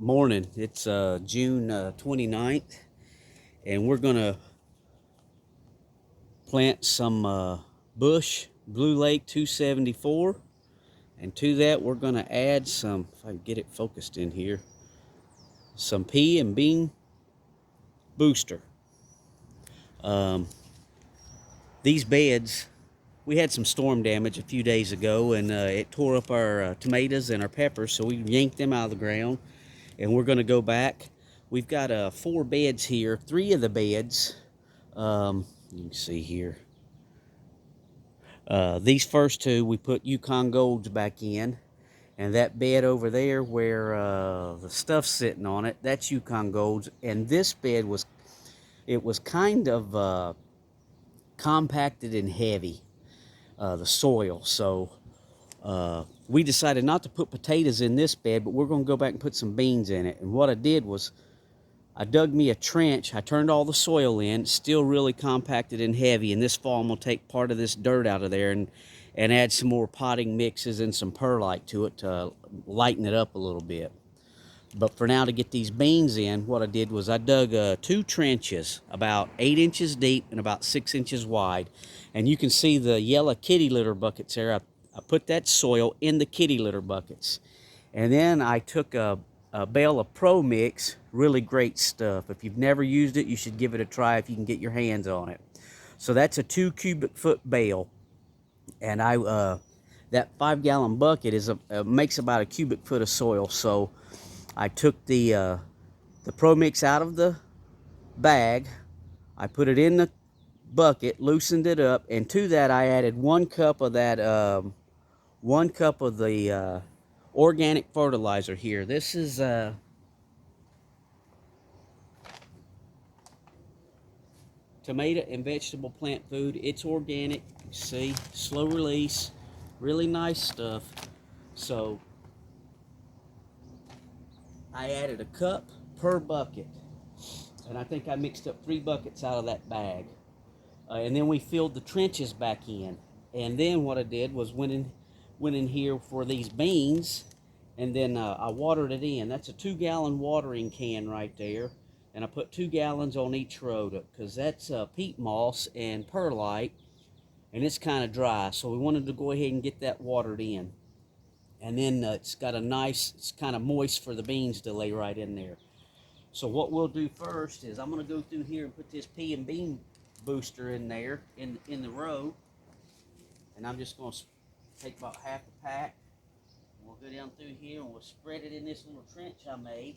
Morning. It's June 29th, and we're going to plant some bush Blue Lake 274. And to that, we're going to add some, if I can get it focused in here, some pea and bean booster. Um, these beds, we had some storm damage a few days ago, and it tore up our tomatoes and our peppers, so we yanked them out of the ground, and we're going to go back. We've got 4 beds here. 3 of the beds, you can see here, these first 2 we put Yukon Golds back in, and that bed over there where the stuff's sitting on it, that's Yukon Golds. And this bed was kind of compacted and heavy, the soil, so we decided not to put potatoes in this bed, but we're going to go back and put some beans in it. And what I did was I dug me a trench. I turned all the soil in, still really compacted and heavy. And this fall, I'm going to take part of this dirt out of there and add some more potting mixes and some perlite to it to lighten it up a little bit. But for now, to get these beans in, what I did was I dug 2 trenches, about 8 inches deep and about 6 inches wide. And you can see the yellow kitty litter buckets there. I put that soil in the kitty litter buckets. And then I took a bale of Pro Mix, really great stuff. If you've never used it, you should give it a try if you can get your hands on it. So that's a 2 cubic foot bale, and that 5-gallon bucket makes about a cubic foot of soil. So I took the Pro Mix out of the bag, I put it in the bucket, loosened it up, and to that I added 1 cup of that 1 cup of the organic fertilizer here. This is tomato and vegetable plant food. It's organic. You see, slow release, really nice stuff. So I added a cup per bucket, and I think I mixed up 3 buckets out of that bag. And then we filled the trenches back in. And then what I did was went in here for these beans, and then I watered it in. That's a 2-gallon watering can right there. And I put 2 gallons on each row because that's peat moss and perlite, and it's kind of dry. So we wanted to go ahead and get that watered in. And then it's kind of moist for the beans to lay right in there. So what we'll do first is I'm going to go through here and put this pea and bean booster in there in the row. And I'm just going to take about half a pack. We'll go down through here and we'll spread it in this little trench I made.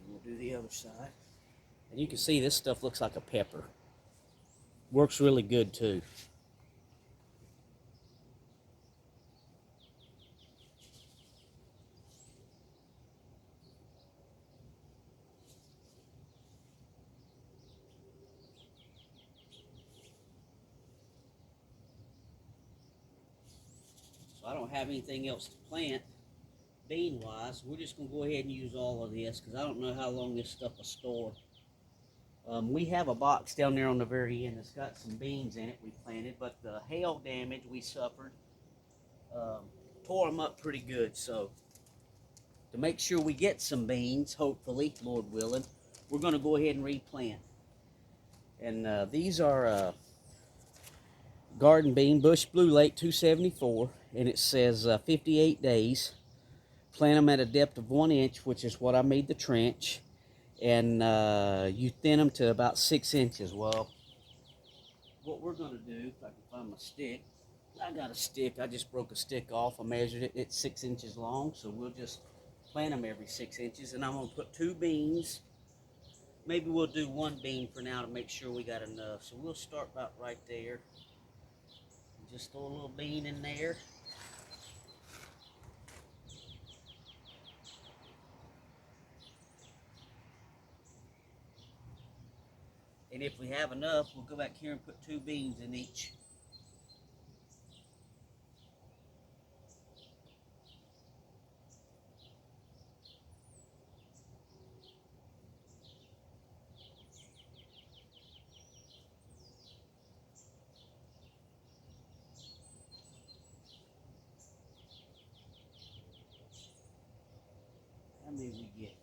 And we'll do the other side. And you can see this stuff looks like a pepper. Works really good too. So I don't have anything else to plant bean wise. We're just going to go ahead and use all of this because I don't know how long this stuff will store. We have a box down there on the very end that's got some beans in it we planted, but the hail damage we suffered tore them up pretty good. So to make sure we get some beans, hopefully, Lord willing, we're going to go ahead and replant. And these are garden bean, Bush Blue Lake 274, and it says 58 days. Plant them at a depth of 1 inch, which is what I made the trench, and you thin them to about 6 inches. Well, what we're going to do, if I can find my stick, I got a stick. I just broke a stick off. I measured it. It's 6 inches long, so we'll just plant them every 6 inches. And I'm going to put 2 beans. Maybe we'll do 1 bean for now to make sure we got enough. So we'll start about right there. Just throw a little bean in there. And if we have enough, we'll go back here and put 2 beans in each. many we get?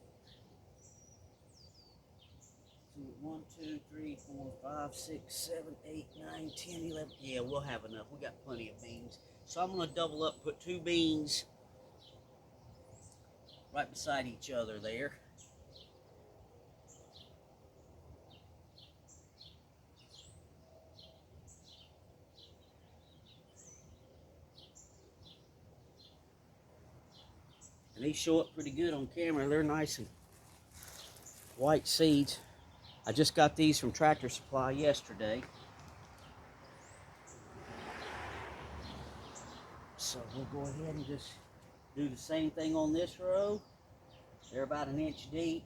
So 1, 2, 3, 4, 5, 6, 7, 8, 9, 10, 11. Yeah, we'll have enough. We got plenty of beans. So I'm going to double up, put 2 beans right beside each other there. And these show up pretty good on camera. They're nice and white seeds. I just got these from Tractor Supply yesterday. So we'll go ahead and just do the same thing on this row. They're about 1 inch deep.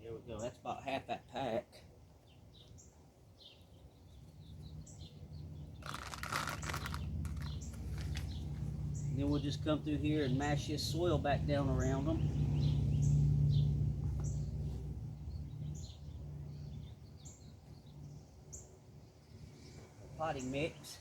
There we go. That's about half that pack. And then we'll just come through here and mash this soil back down around them. Potting mix.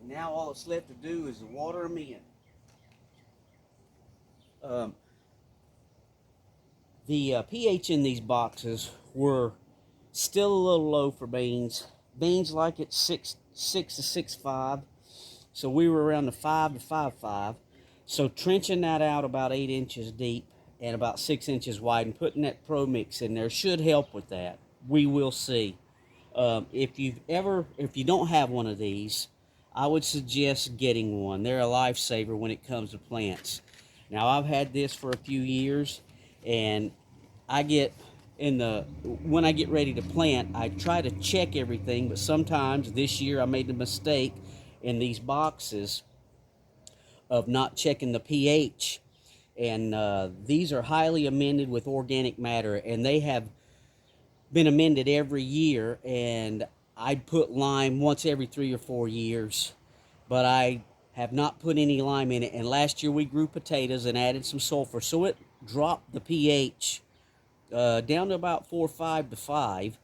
Now all that's left to do is to water them in. The pH in these boxes were still a little low for beans. Beans like it 6 to 6.5. So we were around the 5 to 5.5. So trenching that out about 8 inches deep and about 6 inches wide and putting that Pro Mix in there should help with that. We will see. If you don't have one of these, I would suggest getting one. They're a lifesaver when it comes to plants. Now I've had this for a few years, and when I get ready to plant, I try to check everything, but sometimes this year I made the mistake in these boxes of not checking the pH. And these are highly amended with organic matter, and they have been amended every year, and I'd put lime once every 3 or 4 years, but I have not put any lime in it. And last year we grew potatoes and added some sulfur, so it dropped the pH down to about 4.5 to 5,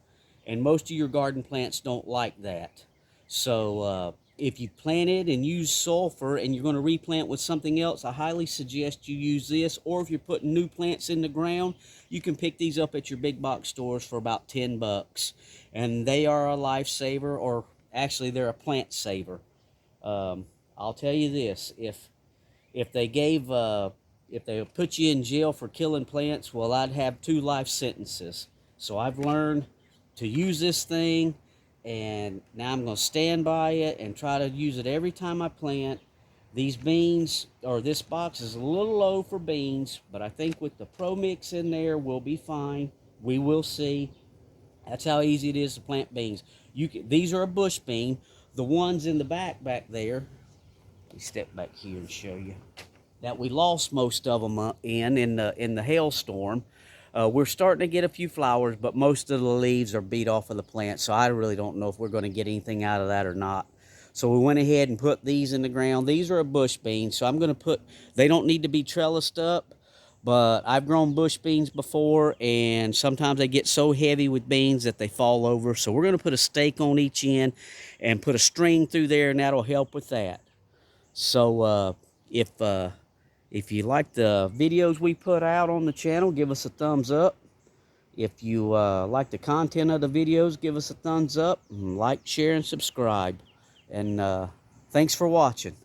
and most of your garden plants don't like that. So if you planted and used sulfur and you're going to replant with something else, I highly suggest you use this. Or if you're putting new plants in the ground, you can pick these up at your big box stores for about $10, and they are a lifesaver, or actually they're a plant saver. I'll tell you this: if they put you in jail for killing plants, well, I'd have 2 life sentences. So I've learned to use this thing, and now I'm going to stand by it and try to use it every time I plant. These beans, or this box is a little low for beans, but I think with the Pro Mix in there, we'll be fine. We will see. That's how easy it is to plant beans. These are a bush bean. The ones in the back there, let me step back here and show you, that we lost most of them in the hailstorm. We're starting to get a few flowers, but most of the leaves are beat off of the plant, so I really don't know if we're going to get anything out of that or not. So we went ahead and put these in the ground. These are a bush bean, so I'm going to put, they don't need to be trellised up, but I've grown bush beans before, and sometimes they get so heavy with beans that they fall over. So we're going to put a stake on each end and put a string through there, and that'll help with that. So if you like the videos we put out on the channel, give us a thumbs up. If you like the content of the videos, give us a thumbs up. And like, share, and subscribe. And thanks for watching.